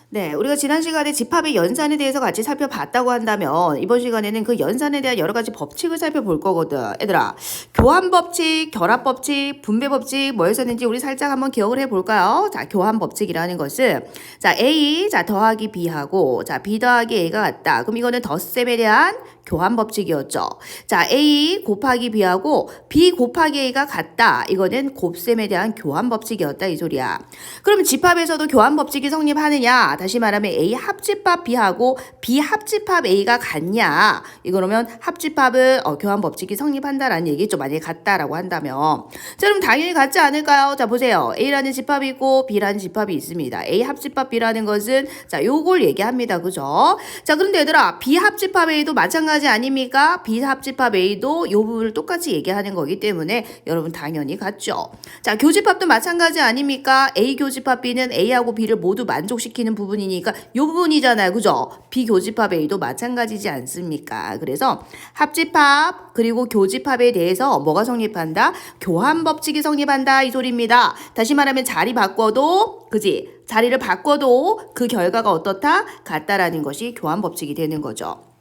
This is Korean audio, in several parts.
네, 우리가 지난 시간에 집합의 연산에 대해서 같이 살펴봤다고 한다면 이번 시간에는 그 연산에 대한 여러 가지 법칙을 살펴볼 거거든. 얘들아, 교환법칙, 결합법칙, 분배법칙 뭐였었는지 우리 살짝 한번 기억을 해볼까요? 자, 교환법칙이라는 것은 자, A, 자, 더하기 B하고 자, B 더하기 A가 같다. 그럼 이거는 덧셈에 대한 교환법칙이었죠. 자, A 곱하기 B하고 B 곱하기 A가 같다. 이거는 곱셈에 대한 교환법칙이었다. 이 소리야. 그럼 집합에서도 교환법칙이 성립하느냐? 다시 말하면 A 합집합 B하고 B 합집합 A가 같냐? 이거라면 합집합은 교환법칙이 성립한다라는 얘기죠. 만약에 같다라고 한다면. 자, 그럼 당연히 같지 않을까요? 자, 보세요. A라는 집합이 있고 B라는 집합이 있습니다. A 합집합 B라는 것은 자, 요걸 얘기합니다. 그죠? 자, 그런데 얘들아, B 합집합 A도 마찬가지 아닙니까? B 합집합 A도 요 부분을 똑같이 얘기하는 거기 때문에 여러분 당연히 같죠. 자, 교집합도 마찬가지 아닙니까? A 교집합 B는 A하고 B를 모두 만족시키는 부분이니까 요 부분이잖아요. 그죠? B 교집합 A도 마찬가지지 않습니까? 그래서 합집합 그리고 교집합에 대해서 뭐가 성립한다? 교환법칙이 성립한다 이 소리입니다. 다시 말하면 자리 바꿔도 그지? 자리를 바꿔도 그 결과가 어떻다? 같다라는 것이 교환법칙이 되는 거죠.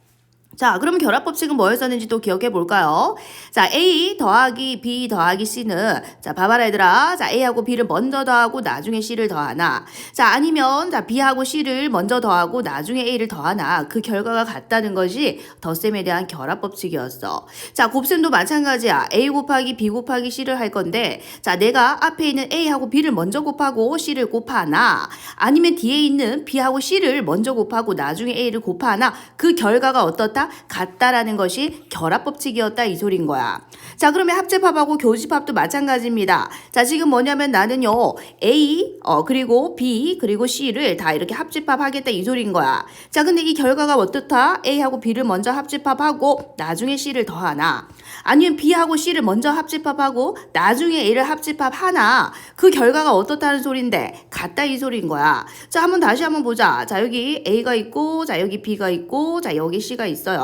자, 그럼 결합법칙은 뭐였었는지 또 기억해 볼까요? 자, A 더하기 B 더하기 C는 자, 봐봐라 얘들아. 자, A하고 B를 먼저 더하고 나중에 C를 더하나. 자, 아니면 자, B하고 C를 먼저 더하고 나중에 A를 더하나. 그 결과가 같다는 것이 덧셈에 대한 결합법칙이었어. 자, 곱셈도 마찬가지야. A 곱하기 B 곱하기 C를 할 건데 자, 내가 앞에 있는 A하고 B를 먼저 곱하고 C를 곱하나. 아니면 뒤에 있는 B하고 C를 먼저 곱하고 나중에 A를 곱하나. 그 결과가 어떻다? 같다라는 것이 결합법칙이었다 이 소린 거야. 자, 그러면 합집합하고 교집합도 마찬가지입니다. 자, 지금 뭐냐면 나는요 A 그리고 B 그리고 C를 다 이렇게 합집합하겠다 이 소린 거야. 자, 근데 이 결과가 어떻다? A하고 B를 먼저 합집합하고 나중에 C를 더하나. 아니면 B하고 C를 먼저 합집합하고 나중에 A를 합집합하나. 그 결과가 어떻다는 소린데 같다 이 소린 거야. 자, 한번 다시 한번 보자. 자, 여기 A가 있고 자, 여기 B가 있고 자, 여기 C가 있어요.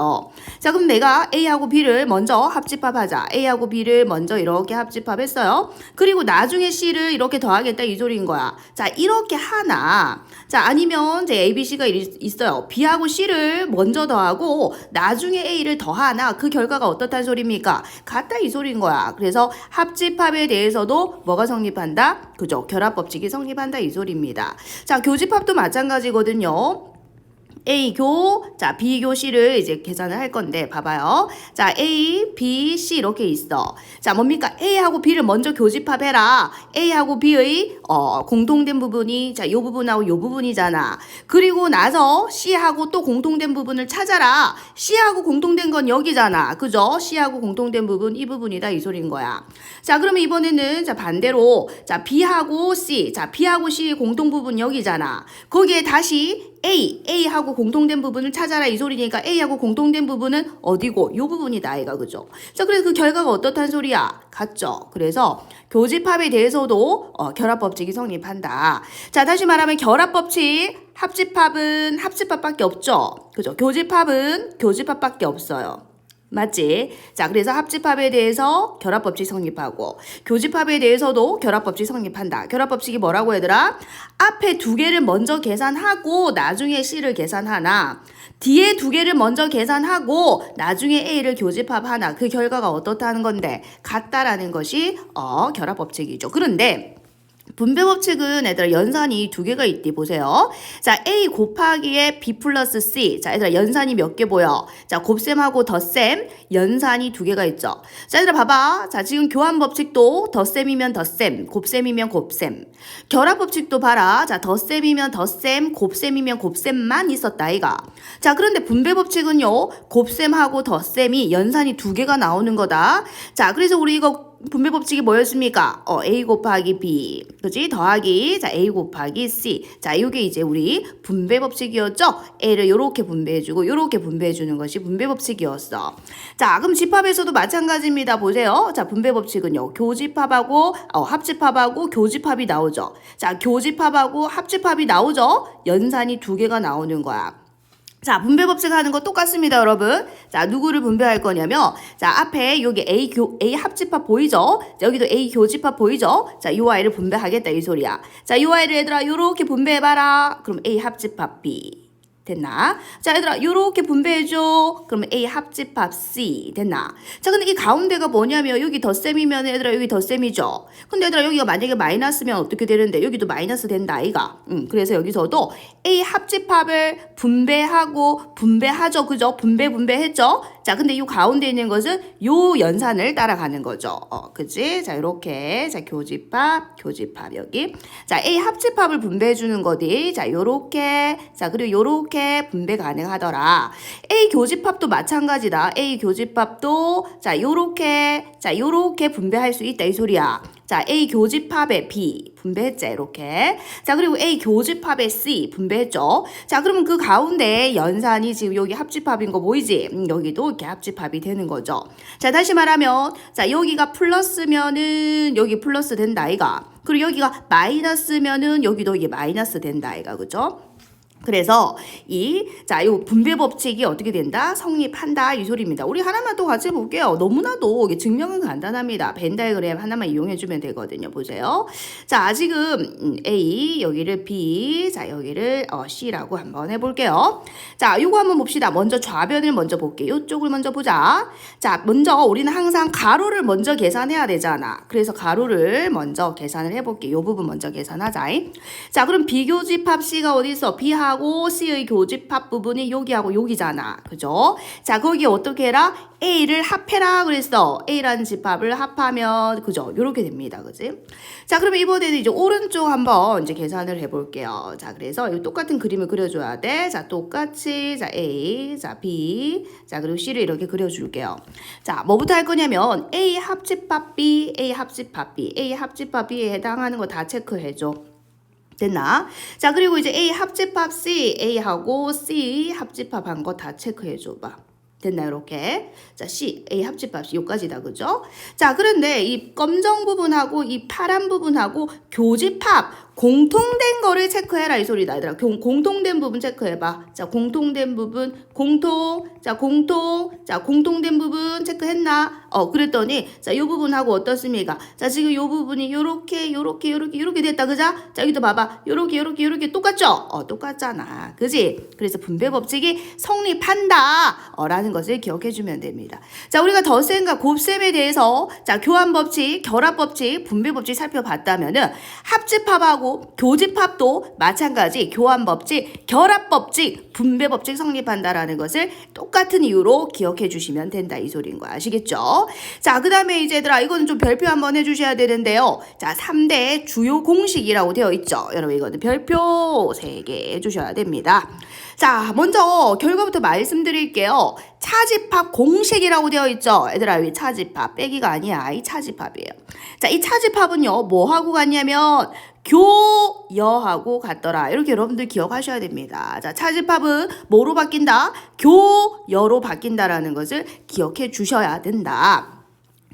자, 그럼 내가 A하고 B를 먼저 합집합하자. A하고 B를 먼저 이렇게 합집합했어요. 그리고 나중에 C를 이렇게 더하겠다 이 소리인 거야. 자, 이렇게 하나. 자, 아니면 이제 A, B, C가 있어요. B하고 C를 먼저 더하고 나중에 A를 더하나. 그 결과가 어떻다는 소리입니까? 같다 이 소리인 거야. 그래서 합집합에 대해서도 뭐가 성립한다? 그죠? 결합법칙이 성립한다 이 소리입니다. 자, 교집합도 마찬가지거든요. A교, 자, B교, C를 이제 계산을 할 건데, 봐봐요. 자, A, B, C 이렇게 있어. 자, 뭡니까? A하고 B를 먼저 교집합해라. A하고 B의, 공통된 부분이, 자, 요 부분하고 요 부분이잖아. 그리고 나서 C하고 또 공통된 부분을 찾아라. C하고 공통된 건 여기잖아. 그죠? C하고 공통된 부분, 이 부분이다. 이 소리인 거야. 자, 그러면 이번에는, 자, 반대로, 자, B하고 C. 자, B하고 C의 공통 부분 여기잖아. 거기에 다시 A하고 공통된 부분을 찾아라 이 소리니까 A하고 공통된 부분은 어디고? 요 부분이다 아이가 그죠? 자, 그래서 그 결과가 어떻단 소리야? 같죠? 그래서 교집합에 대해서도 결합법칙이 성립한다. 자, 다시 말하면 결합법칙 합집합은 합집합밖에 없죠? 그죠? 교집합은 교집합밖에 없어요. 맞지? 자, 그래서 합집합에 대해서 결합법칙 성립하고 교집합에 대해서도 결합법칙 성립한다. 결합법칙이 뭐라고 얘들아? 앞에 두 개를 먼저 계산하고 나중에 C를 계산하나 뒤에 두 개를 먼저 계산하고 나중에 A를 교집합하나 그 결과가 어떻다는 건데 같다라는 것이 결합법칙이죠. 그런데 분배법칙은 얘들아 연산이 두 개가 있디 보세요. 자, A 곱하기에 B 플러스 C. 자, 얘들아 연산이 몇 개 보여? 자, 곱셈하고 덧셈 연산이 두 개가 있죠. 자, 얘들아 봐봐. 자, 지금 교환법칙도 덧셈이면 덧셈, 곱셈이면 곱셈. 결합법칙도 봐라. 자, 덧셈이면 덧셈, 곱셈이면 곱셈만 있었다 아이가. 자, 그런데 분배법칙은요. 곱셈하고 덧셈이 연산이 두 개가 나오는 거다. 자, 그래서 우리 이거 분배법칙이 뭐였습니까? A 곱하기 B, 그지? 더하기, 자, A 곱하기 C. 자, 요게 이제 우리 분배법칙이었죠? A를 요렇게 분배해주고, 요렇게 분배해주는 것이 분배법칙이었어. 자, 그럼 집합에서도 마찬가지입니다. 보세요. 자, 분배법칙은요, 교집합하고, 합집합하고 교집합이 나오죠. 자, 교집합하고 합집합이 나오죠? 연산이 두 개가 나오는 거야. 자, 분배 법칙 하는 거 똑같습니다, 여러분. 자, 누구를 분배할 거냐면, 자, 앞에 여기 A 합집합 보이죠? 자, 여기도 A 교집합 보이죠? 자, 요 아이를 분배하겠다, 이 소리야. 자, 요 아이를 얘들아, 요렇게 분배해봐라. 그럼 A 합집합 B. 됐나? 자, 얘들아, 요렇게 분배해줘. 그러면 A 합집합 C. 됐나? 자, 근데 이 가운데가 뭐냐면, 여기 덧셈이면 얘들아, 여기 덧셈이죠? 근데 얘들아, 여기가 만약에 마이너스면 어떻게 되는데, 여기도 마이너스 된다, 아이가. 그래서 여기서도 A 합집합을 분배하죠. 그죠? 분배했죠? 자, 근데 이 가운데 있는 것은 요 연산을 따라가는 거죠. 그지? 자, 요렇게. 자, 교집합, 여기. 자, A 합집합을 분배해주는 거디. 자, 요렇게. 자, 그리고 요렇게 분배 가능하더라. A 교집합도 마찬가지다. A 교집합도, 자, 요렇게 분배할 수 있다. 이 소리야. 자, A 교집합의 B 분배했죠, 이렇게. 자, 그리고 A 교집합의 C 분배했죠. 자, 그러면 그 가운데 연산이 지금 여기 합집합인 거 보이지? 여기도 이렇게 합집합이 되는 거죠. 자, 다시 말하면, 자, 여기가 플러스면은 여기 플러스 된다, 아이가. 그리고 여기가 마이너스면은 여기도 이게 마이너스 된다, 아이가. 그죠? 그래서 요 분배 법칙이 어떻게 된다? 성립한다 이 소리입니다. 우리 하나만 또 같이 볼게요. 너무나도 이게 증명은 간단합니다. 벤 다이어그램 하나만 이용해주면 되거든요. 보세요. 자, 지금 A 여기를 B, 자 여기를 C라고 한번 해볼게요. 자, 요거 한번 봅시다. 먼저 좌변을 먼저 볼게요. 요쪽을 먼저 보자. 자, 먼저 우리는 항상 가로를 먼저 계산해야 되잖아. 그래서 가로를 먼저 계산을 해볼게요. 요 부분 먼저 계산하자. 자, 그럼 비교집합 C가 어디 있어? B하고 C의 교집합 부분이 여기하고 여기잖아. 그죠? 자, 거기에 어떻게 해라? A를 합해라 그랬어. A라는 집합을 합하면 그죠? 요렇게 됩니다. 그지? 자, 그러면 이번에는 이제 오른쪽 한번 이제 계산을 해볼게요. 자, 그래서 이 똑같은 그림을 그려줘야 돼. 자, 똑같이 자 A, 자 B, 자 그리고 C를 이렇게 그려줄게요. 자, 뭐부터 할 거냐면 A 합집합 B, A 합집합 B, A 합집합 B에 해당하는 거 다 체크해줘. 됐나? 자, 그리고 이제 A 합집합 C, A하고 C 합집합한 거 다 체크해줘봐. 됐나, 이렇게? 자, C, A 합집합 C, 요까지다, 그죠? 자, 그런데 이 검정 부분하고 이 파란 부분하고 교집합, 공통된 거를 체크해라, 이 소리다, 얘들아. 공통된 부분 체크해봐. 자, 공통된 부분, 공통된 부분 체크했나? 그랬더니, 자, 요 부분하고 어떻습니까? 자, 지금 요 부분이 요렇게 됐다, 그자? 자, 여기도 봐봐. 요렇게 똑같죠? 똑같잖아. 그지? 그래서 분배 법칙이 성립한다. 라는 것을 기억해주면 됩니다. 자, 우리가 덧셈과 곱셈에 대해서, 자, 교환 법칙, 결합 법칙, 분배 법칙 살펴봤다면은, 합집합하고 교집합도 마찬가지 교환 법칙, 결합 법칙, 분배 법칙 성립한다라는 것을 똑같은 이유로 기억해 주시면 된다 이 소리인 거 아시겠죠? 자, 그 다음에 이제 얘들아 이거는 좀 별표 한번 해주셔야 되는데요. 자, 3대 주요 공식이라고 되어 있죠. 여러분 이거는 별표 3개 해주셔야 됩니다. 자, 먼저 결과부터 말씀드릴게요. 차집합 공식이라고 되어 있죠. 얘들아 이 차집합 빼기가 아니야. 이 차집합이에요. 자, 이 차집합은요 뭐하고 같냐면 교여하고 같더라. 이렇게 여러분들 기억하셔야 됩니다. 자, 차집합은 뭐로 바뀐다? 교여로 바뀐다라는 것을 기억해 주셔야 된다.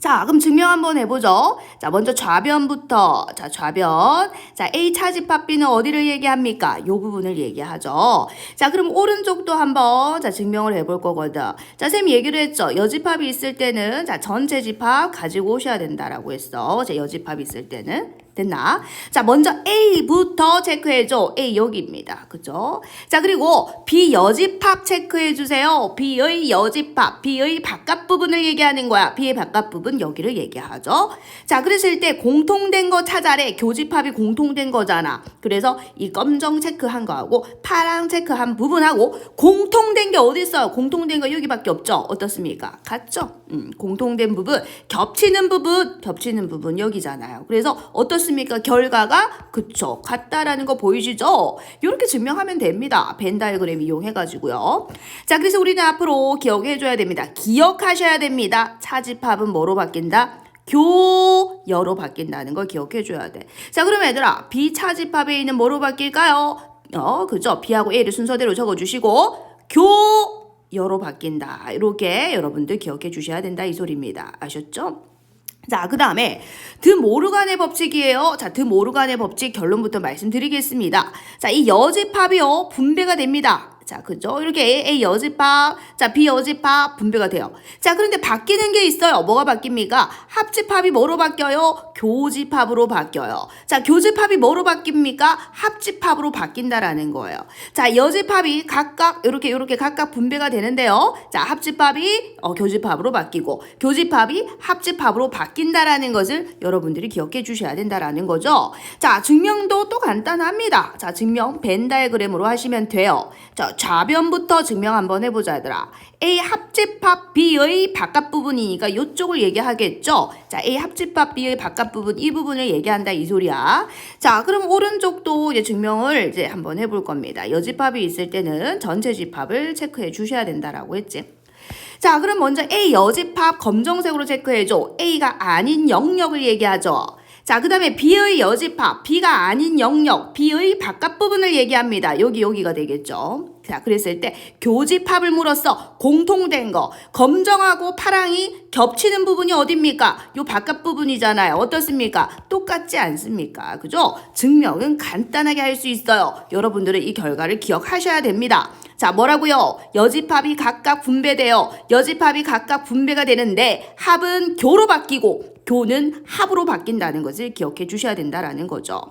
자, 그럼 증명 한번 해보죠. 자, 먼저 좌변부터. 자, 좌변. 자, A 차집합 B는 어디를 얘기합니까? 요 부분을 얘기하죠. 자, 그럼 오른쪽도 한번 자, 증명을 해볼 거거든. 자, 쌤이 얘기를 했죠. 여집합이 있을 때는 자, 전체 집합 가지고 오셔야 된다라고 했어. 자, 여집합이 있을 때는. 됐나? 자, 먼저 A부터 체크해줘. A 여기입니다. 그죠? 자, 그리고 B 여집합 체크해주세요. B의 여집합, B의 바깥 부분을 얘기하는 거야. B의 바깥 부분 여기를 얘기하죠. 자, 그랬을 때 공통된 거 찾아래. 교집합이 공통된 거잖아. 그래서 이 검정 체크한 거하고 파랑 체크한 부분하고 공통된 게 어디 있어요? 공통된 거 여기밖에 없죠? 어떻습니까? 같죠? 공통된 부분, 겹치는 부분 여기잖아요. 그래서 어떻습니까? 결과가 그쵸 같다라는 거 보이시죠? 이렇게 증명하면 됩니다. 벤 다이어그램 이용해가지고요. 자, 그래서 우리는 앞으로 기억해줘야 됩니다. 기억하셔야 됩니다. 차집합은 뭐로 바뀐다? 교여로 바뀐다는 걸 기억해줘야 돼. 자, 그러면 얘들아 비차집합에 있는 뭐로 바뀔까요? 그죠? B하고 A를 순서대로 적어주시고 교여로 바뀐다. 이렇게 여러분들 기억해 주셔야 된다 이 소리입니다. 아셨죠? 자, 그 다음에 드모르간의 법칙이에요. 자, 드모르간의 법칙 결론부터 말씀드리겠습니다. 자, 이 여집합이요 분배가 됩니다. 자, 그죠? 이렇게 A 여집합, 자, B 여집합 분배가 돼요. 자, 그런데 바뀌는 게 있어요. 뭐가 바뀝니까? 합집합이 뭐로 바뀌어요? 교집합으로 바뀌어요. 자, 교집합이 뭐로 바뀝니까? 합집합으로 바뀐다라는 거예요. 자, 여집합이 각각 이렇게 각각 분배가 되는데요. 자, 합집합이 교집합으로 바뀌고 교집합이 합집합으로 바뀐다라는 것을 여러분들이 기억해 주셔야 된다라는 거죠. 자, 증명도 또 간단합니다. 자, 증명 벤 다이어그램으로 하시면 돼요. 자, 좌변부터 증명 한번 해보자, 얘들아. A 합집합 B의 바깥 부분이니까 이쪽을 얘기하겠죠. 자, A 합집합 B의 바깥 부분, 이 부분을 얘기한다 이 소리야. 자, 그럼 오른쪽도 이제 증명을 이제 한번 해볼 겁니다. 여집합이 있을 때는 전체 집합을 체크해 주셔야 된다라고 했지. 자, 그럼 먼저 A 여집합 검정색으로 체크해줘. A가 아닌 영역을 얘기하죠. 자, 그 다음에 B의 여집합, B가 아닌 영역, B의 바깥 부분을 얘기합니다. 여기가 되겠죠. 자, 그랬을 때 교집합을 물었어. 공통된 거. 검정하고 파랑이 겹치는 부분이 어딥니까? 요 바깥 부분이잖아요. 어떻습니까? 똑같지 않습니까? 그죠? 증명은 간단하게 할 수 있어요. 여러분들은 이 결과를 기억하셔야 됩니다. 자, 뭐라고요? 여집합이 각각 분배돼요. 여집합이 각각 분배가 되는데 합은 교로 바뀌고 교는 합으로 바뀐다는 것을 기억해 주셔야 된다라는 거죠.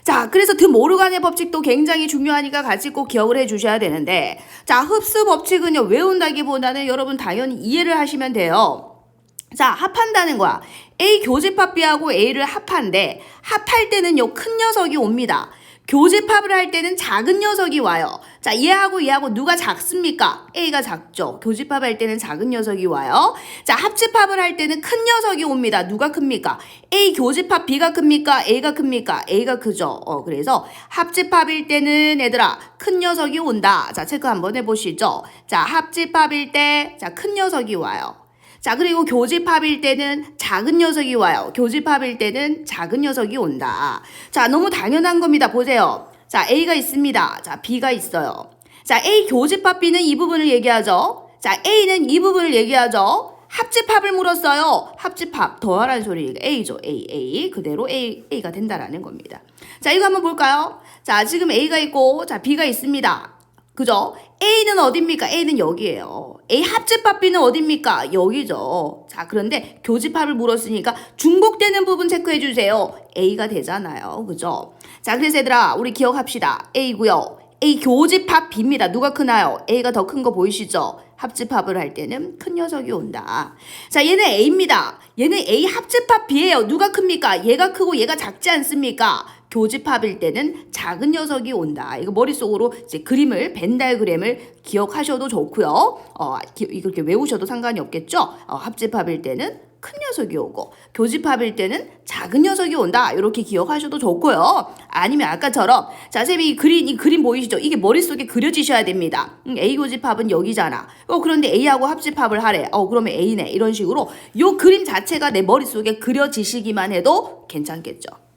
자, 그래서 드모르간의 법칙도 굉장히 중요하니까 같이 꼭 기억을 해 주셔야 되는데, 자, 흡수 법칙은요, 외운다기보다는 여러분 당연히 이해를 하시면 돼요. 자, 합한다는 거야. A 교집합 B하고 A를 합한데, 합할 때는요, 큰 녀석이 옵니다. 교집합을 할 때는 작은 녀석이 와요. 자, 얘하고 누가 작습니까? A가 작죠. 교집합할 때는 작은 녀석이 와요. 자, 합집합을 할 때는 큰 녀석이 옵니다. 누가 큽니까? A 교집합 B가 큽니까? A가 큽니까? A가 크죠. 그래서 합집합일 때는 얘들아 큰 녀석이 온다. 자, 체크 한번 해보시죠. 자, 합집합일 때 자, 큰 녀석이 와요. 자, 그리고 교집합일 때는 작은 녀석이 와요. 교집합일 때는 작은 녀석이 온다. 자, 너무 당연한 겁니다. 보세요. 자, A가 있습니다. 자, B가 있어요. 자, A 교집합 B는 이 부분을 얘기하죠. 자, A는 이 부분을 얘기하죠. 합집합을 물었어요. 합집합 더하라는 소리니까 A죠. A 그대로 A가 된다라는 겁니다. 자, 이거 한번 볼까요? 자, 지금 A가 있고 자, B가 있습니다. 그죠? A는 어딥니까? A는 여기에요. A 합집합 B는 어딥니까? 여기죠. 자, 그런데 교집합을 물었으니까 중복되는 부분 체크해 주세요. A가 되잖아요. 그죠? 자, 그래서 얘들아, 우리 기억합시다. A고요. A 교집합 B입니다. 누가 크나요? A가 더 큰 거 보이시죠? 합집합을 할 때는 큰 녀석이 온다. 자, 얘는 A입니다. 얘는 A 합집합 B예요. 누가 큽니까? 얘가 크고 얘가 작지 않습니까? 교집합일 때는 작은 녀석이 온다. 이거 머릿속으로 이제 그림을, 벤 다이어그램을 기억하셔도 좋고요. 이렇게 외우셔도 상관이 없겠죠. 합집합일 때는 큰 녀석이 오고 교집합일 때는 작은 녀석이 온다. 이렇게 기억하셔도 좋고요. 아니면 아까처럼 자, 쌤이 이 그림 보이시죠? 이게 머릿속에 그려지셔야 됩니다. A 교집합은 여기잖아. 그런데 A하고 합집합을 하래. 그러면 A네. 이런 식으로 요 그림 자체가 내 머릿속에 그려지시기만 해도 괜찮겠죠.